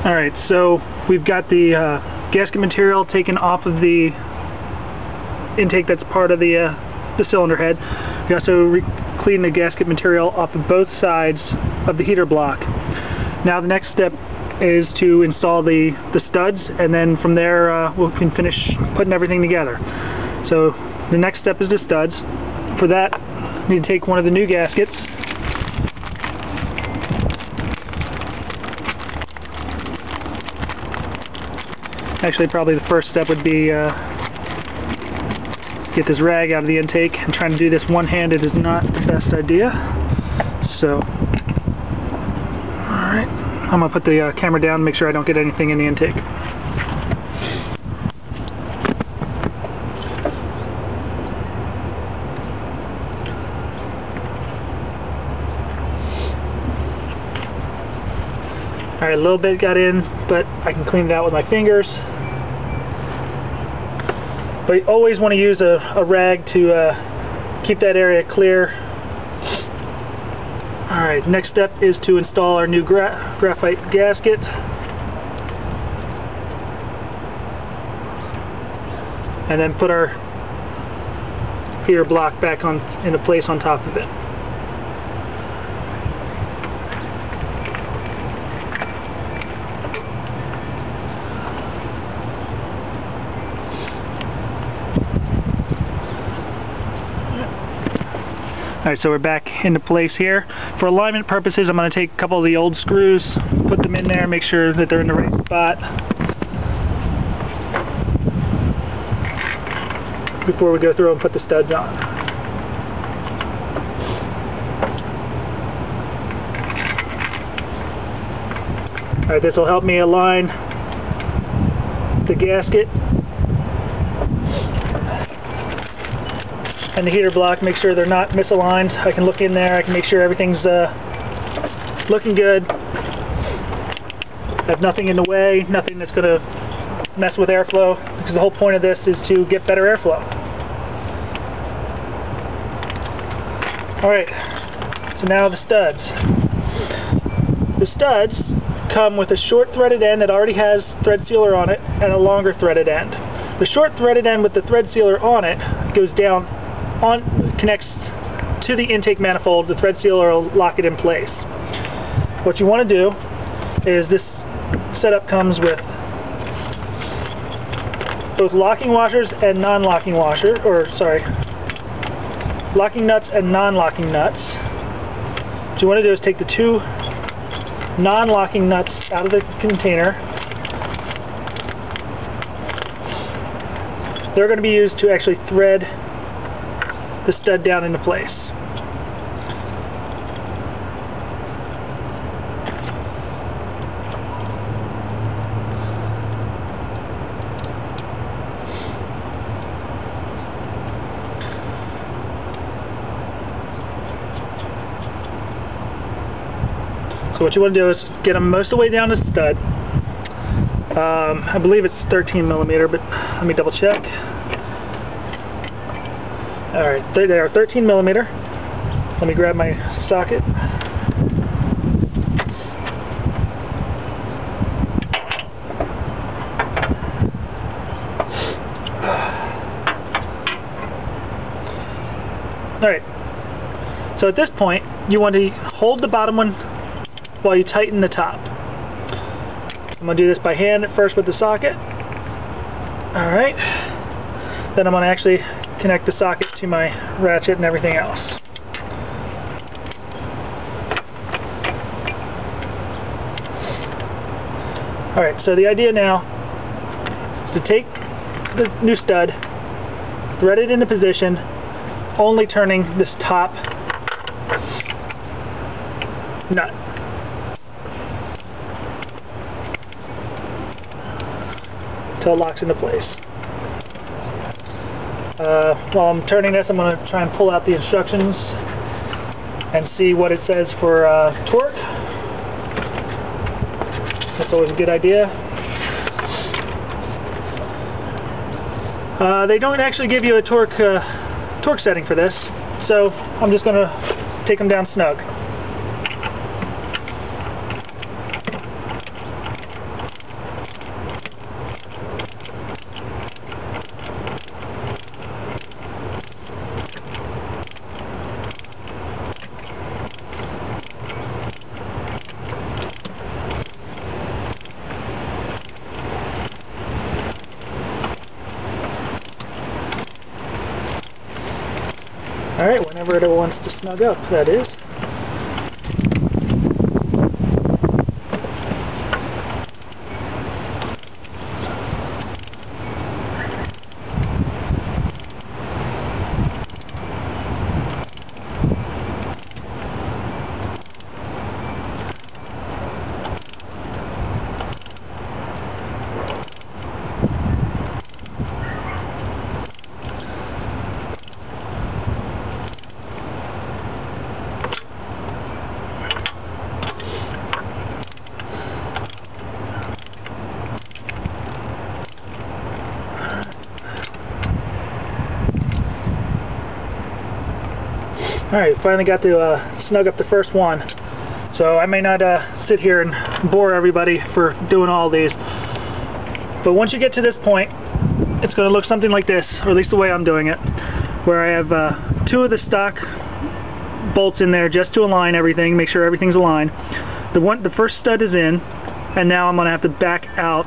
Alright, so we've got the gasket material taken off of the intake that's part of the cylinder head. We also cleaned the gasket material off of both sides of the heater block. Now the next step is to install the studs, and then from there we can finish putting everything together. So the next step is the studs. For that, we need to take one of the new gaskets. Actually, probably the first step would be get this rag out of the intake, and trying to do this one-handed is not the best idea. So, alright, I'm going to put the camera down and make sure I don't get anything in the intake. Alright, a little bit got in, but I can clean it out with my fingers. But you always want to use a rag to keep that area clear. Alright, next step is to install our new graphite gasket. And then put our heater block back into place on top of it. Alright, so we're back into place here. For alignment purposes, I'm going to take a couple of the old screws, put them in there, make sure that they're in the right spot before we go through and put the studs on. Alright, this will help me align the gasket and the heater block, make sure they're not misaligned. I can look in there, I can make sure everything's looking good. I have nothing in the way, nothing that's going to mess with airflow, because the whole point of this is to get better airflow. Alright, so now the studs. The studs come with a short threaded end that already has thread sealer on it, and a longer threaded end. The short threaded end with the thread sealer on it goes down connects to the intake manifold. The thread sealer will lock it in place. What you want to do is, this setup comes with both locking washers and non-locking locking nuts and non-locking nuts. What you want to do is take the two non-locking nuts out of the container. They're going to be used to actually thread the stud down into place. So what you want to do is get them most of the way down the stud. I believe it's 13 millimeter, but let me double check. Alright, they are 13 millimeter. Let me grab my socket. Alright, so at this point you want to hold the bottom one while you tighten the top. I'm going to do this by hand at first with the socket. Alright, then I'm going to actually connect the socket to my ratchet and everything else. Alright, so the idea now is to take the new stud, thread it into position, only turning this top nut. Until it locks into place. While I'm turning this, I'm going to try and pull out the instructions and see what it says for torque. That's always a good idea. They don't actually give you a torque setting for this, so I'm just going to take them down snug. Alright, whenever it wants to snug up, that is. Alright, finally got to snug up the first one. So I may not sit here and bore everybody for doing all these. But once you get to this point, it's going to look something like this, or at least the way I'm doing it, where I have 2 of the stock bolts in there just to align everything, make sure everything's aligned. The first stud is in, and now I'm going to have to back out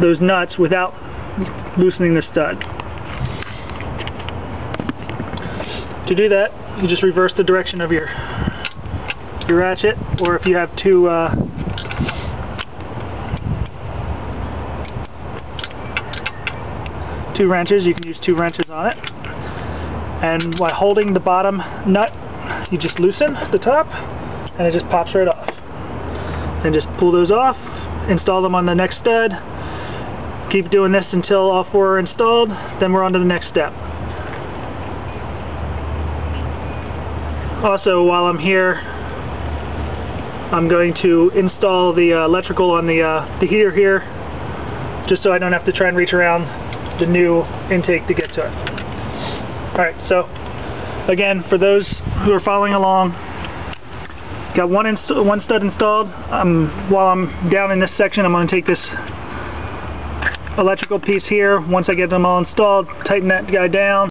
those nuts without loosening the stud. To do that, you just reverse the direction of your ratchet, or if you have 2 wrenches, you can use 2 wrenches on it. And while holding the bottom nut, you just loosen the top, and it just pops right off. And just pull those off, install them on the next stud. Keep doing this until all 4 are installed, then we're on to the next step. Also, while I'm here, I'm going to install the electrical on the heater here, just so I don't have to try and reach around the new intake to get to it. Alright, so again, for those who are following along, got one stud installed. While I'm down in this section, I'm going to take this electrical piece here. Once I get them all installed, tighten that guy down,